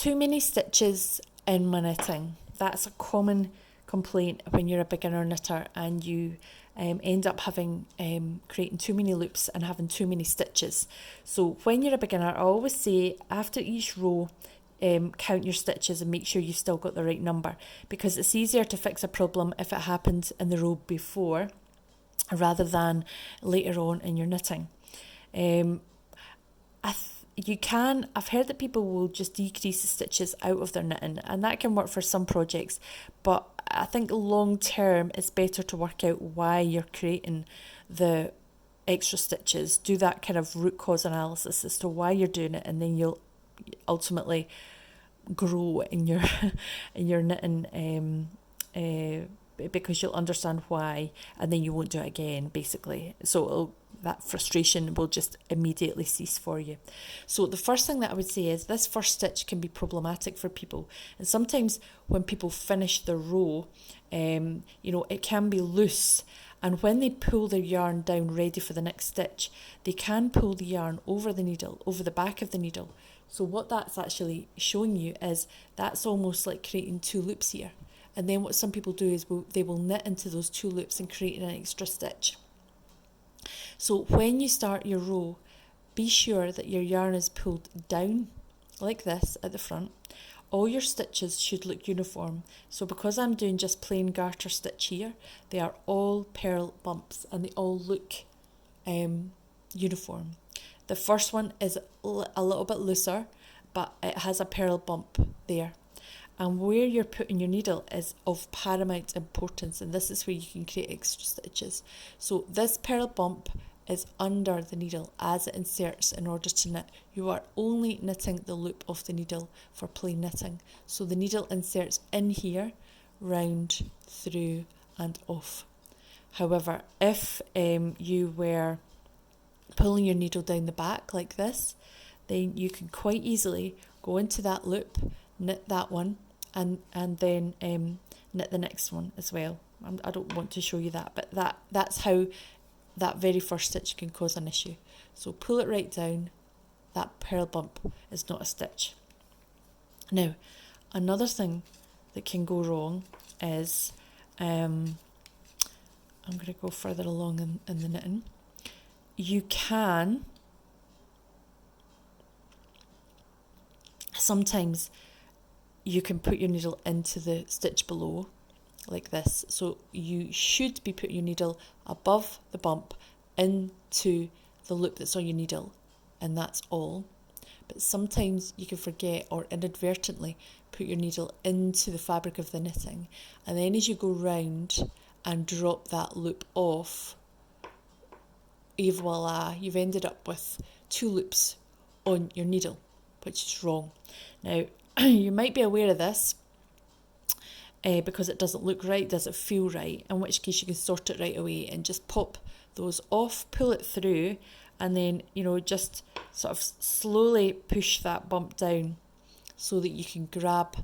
Too many stitches in my knitting. That's a common complaint when you're a beginner knitter and you end up having creating too many loops and having too many stitches. So when you're a beginner, I always say after each row, count your stitches and make sure you've still got the right number, because it's easier to fix a problem if it happened in the row before rather than later on in your knitting. I've heard that people will just decrease the stitches out of their knitting, and that can work for some projects, but I think long term it's better to work out why you're creating the extra stitches, do that kind of root cause analysis as to why you're doing it, and then you'll ultimately grow in your in your knitting because you'll understand why, and then you won't do it again, basically. So that frustration will just immediately cease for you. So the first thing that I would say is this first stitch can be problematic for people, and sometimes when people finish the row, it can be loose, and when they pull their yarn down ready for the next stitch, they can pull the yarn over the needle, over the back of the needle. So what that's actually showing you is that's almost like creating two loops here. And then what some people do is they will knit into those two loops and create an extra stitch. So when you start your row, be sure that your yarn is pulled down like this at the front. All your stitches should look uniform. So because I'm doing just plain garter stitch here, they are all purl bumps and they all look uniform. The first one is a little bit looser, but it has a purl bump there. And where you're putting your needle is of paramount importance, and this is where you can create extra stitches. So this purl bump is under the needle as it inserts in order to knit. You are only knitting the loop of the needle for plain knitting. So the needle inserts in here, round, through and off. However, if you were pulling your needle down the back like this, then you can quite easily go into that loop, knit that one, and then knit the next one as well. I don't want to show you that, but that's how that very first stitch can cause an issue. So pull it right down. That purl bump is not a stitch. Now, another thing that can go wrong is, I'm going to go further along in the knitting. You can sometimes you can put your needle into the stitch below like this. So you should be putting your needle above the bump into the loop that's on your needle, and that's all. But sometimes you can forget or inadvertently put your needle into the fabric of the knitting, and then as you go round and drop that loop off, et voila, you've ended up with two loops on your needle, which is wrong. Now, you might be aware of this because it doesn't look right, doesn't feel right, in which case you can sort it right away and just pop those off, pull it through, and then, just sort of slowly push that bump down so that you can grab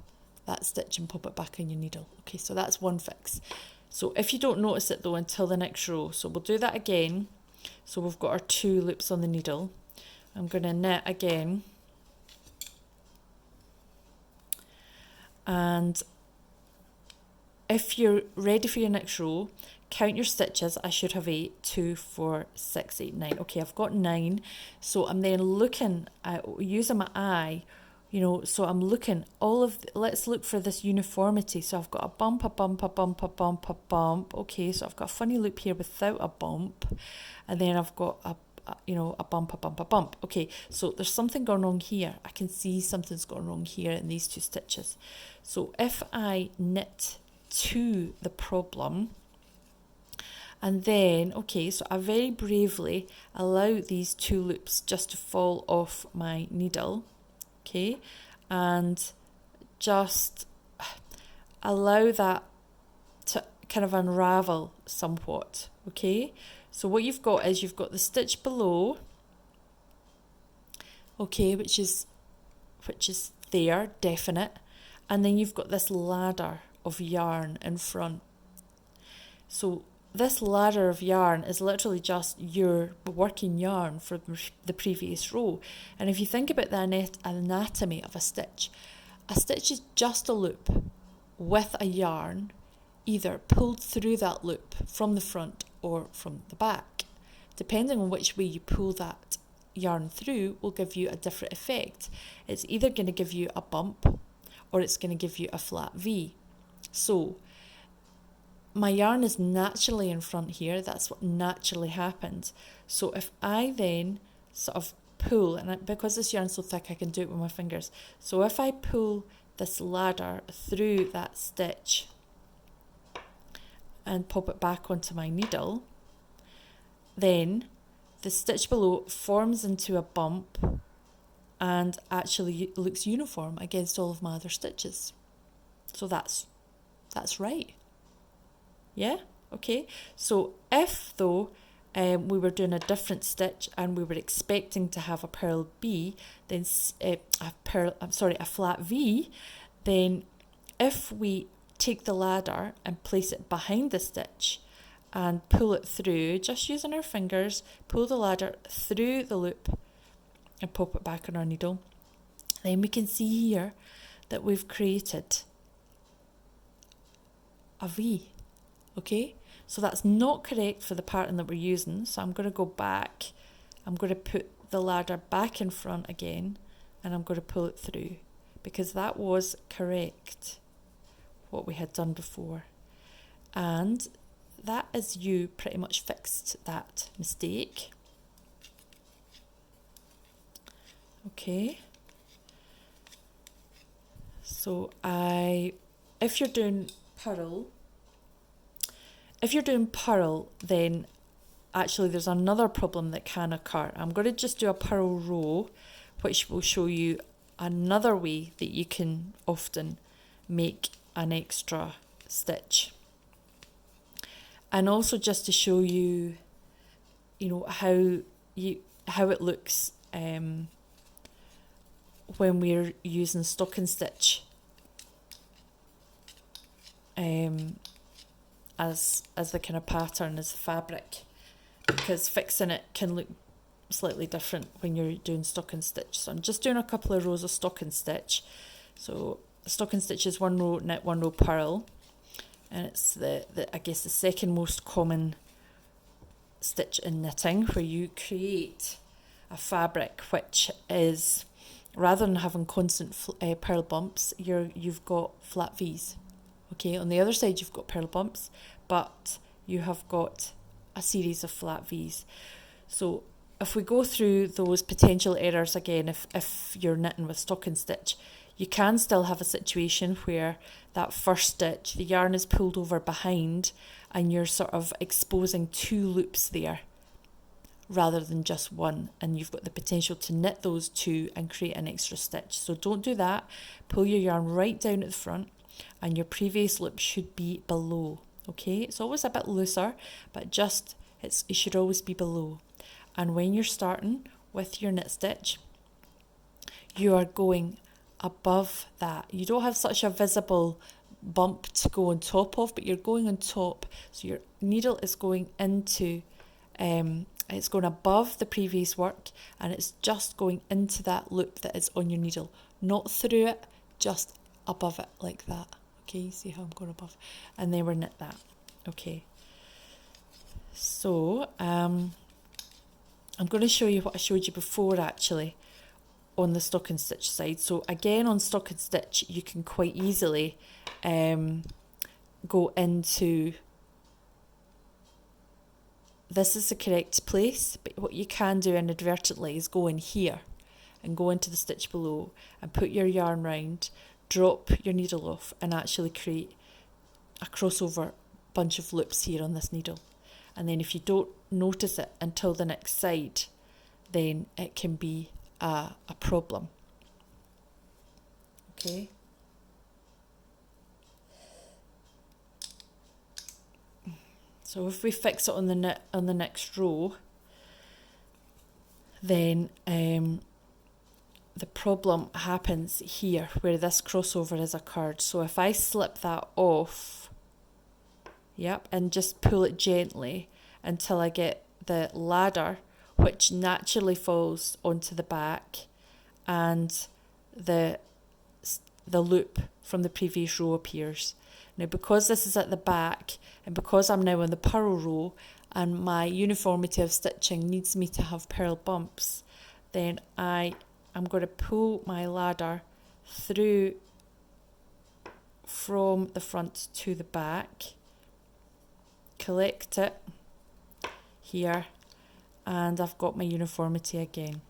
that stitch and pop it back on your needle. Okay, so that's one fix. So if you don't notice it though until the next row, so we'll do that again. So we've got our two loops on the needle. I'm going to knit again. And if you're ready for your next row, count your stitches. I should have 8, 2, 4, 6, 8, 9. Okay, I've got 9. So I'm then looking at using my eye, so I'm looking let's look for this uniformity. So I've got a bump, a bump, a bump, a bump, a bump. Okay, so I've got a funny loop here without a bump. And then I've got a bump, a bump, a bump. Okay, so there's something going wrong here. I can see something's going wrong here in these two stitches. So if I knit to the problem, and then, okay, so I very bravely allow these two loops just to fall off my needle, okay, and just allow that to kind of unravel somewhat, okay. So what you've got is you've got the stitch below, okay, which is there, definite, and then you've got this ladder of yarn in front. So this ladder of yarn is literally just your working yarn for the previous row. And if you think about the anatomy of a stitch, A stitch is just a loop with a yarn either pulled through that loop from the front or from the back. Depending on which way you pull that yarn through will give you a different effect. It's either going to give you a bump or it's going to give you a flat V. So my yarn is naturally in front here. That's what naturally happens. So if I then sort of pull, and because this yarn's so thick I can do it with my fingers. So if I pull this ladder through that stitch and pop it back onto my needle, then the stitch below forms into a bump and actually looks uniform against all of my other stitches. So that's right. Yeah, okay. So if though we were doing a different stitch and we were expecting to have a purl B, then a flat V, then if we take the ladder and place it behind the stitch and pull it through, just using our fingers, pull the ladder through the loop and pop it back on our needle, then we can see here that we've created a V. Okay, so that's not correct for the pattern that we're using, so I'm going to go back, I'm going to put the ladder back in front again, and I'm going to pull it through, because that was correct, what we had done before. And that is you pretty much fixed that mistake. Okay, so if you're doing purl, then actually there's another problem that can occur. I'm going to just do a purl row, which will show you another way that you can often make an extra stitch. And also just to show you, how it looks when we're using stocking stitch as the kind of pattern, as the fabric, because fixing it can look slightly different when you're doing stocking stitch. So I'm just doing a couple of rows of stocking stitch. So stocking stitch is one row knit, one row purl, and it's the I guess the second most common stitch in knitting, where you create a fabric which is, rather than having constant purl bumps, you've got flat V's. Okay, on the other side you've got purl bumps, but you have got a series of flat V's. So if we go through those potential errors again, if you're knitting with stocking stitch, you can still have a situation where that first stitch, the yarn is pulled over behind and you're sort of exposing two loops there rather than just one, and you've got the potential to knit those two and create an extra stitch. So don't do that. Pull your yarn right down at the front and your previous loop should be below. Okay, it's always a bit looser, but it should always be below. And when you're starting with your knit stitch, you are going above that. You don't have such a visible bump to go on top of, but you're going on top. So your needle is going into, it's going above the previous work, and it's just going into that loop that is on your needle, not through it, just above it like that. Okay, you see how I'm going above, and then we're knit that. Okay, so I'm going to show you what I showed you before actually on the stocking stitch side. So again, on stocking stitch you can quite easily go into, this is the correct place, but what you can do inadvertently is go in here and go into the stitch below and put your yarn round, drop your needle off, and actually create a crossover bunch of loops here on this needle. And then if you don't notice it until the next side, then it can be a problem. Okay. So if we fix it on the next row, then the problem happens here where this crossover has occurred. So if I slip that off, yep, and just pull it gently until I get the ladder, which naturally falls onto the back, and the the loop from the previous row appears. Now because this is at the back and because I'm now on the purl row and my uniformity of stitching needs me to have purl bumps, then I am going to pull my ladder through from the front to the back, collect it here, and I've got my uniformity again.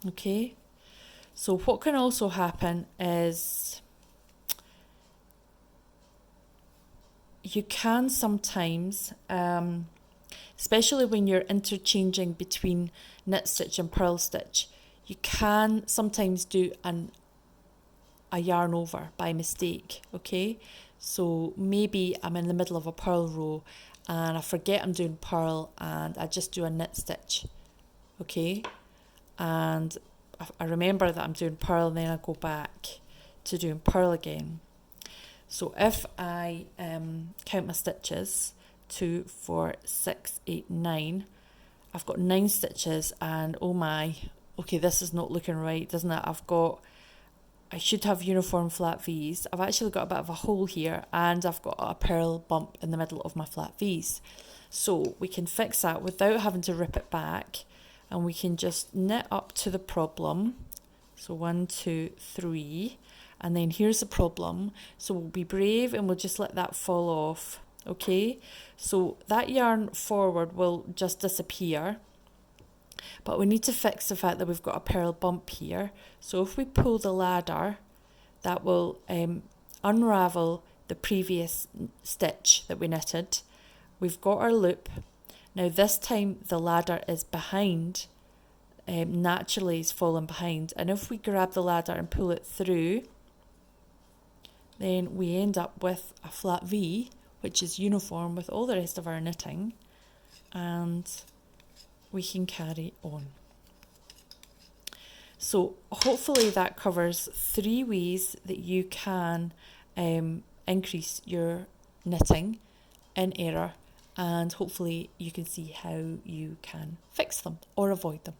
Okay, so what can also happen is you can sometimes, especially when you're interchanging between knit stitch and purl stitch, you can sometimes do a yarn over by mistake, okay? So maybe I'm in the middle of a purl row and I forget I'm doing purl and I just do a knit stitch, okay? And I remember that I'm doing purl and then I go back to doing purl again. So if I count my stitches, 2, 4, 6, 8, 9, I've got 9 stitches and oh my, okay, this is not looking right, doesn't it? I should have uniform flat V's. I've actually got a bit of a hole here and I've got a purl bump in the middle of my flat V's. So we can fix that without having to rip it back, and we can just knit up to the problem. So 1, 2, 3, and then here's the problem. So we'll be brave and we'll just let that fall off, okay? So that yarn forward will just disappear. But we need to fix the fact that we've got a purl bump here. So if we pull the ladder, that will unravel the previous stitch that we knitted. We've got our loop. Now this time the ladder is behind, naturally is falling behind. And if we grab the ladder and pull it through, then we end up with a flat V, which is uniform with all the rest of our knitting. And we can carry on. So hopefully that covers 3 ways that you can increase your knitting in error, and hopefully you can see how you can fix them or avoid them.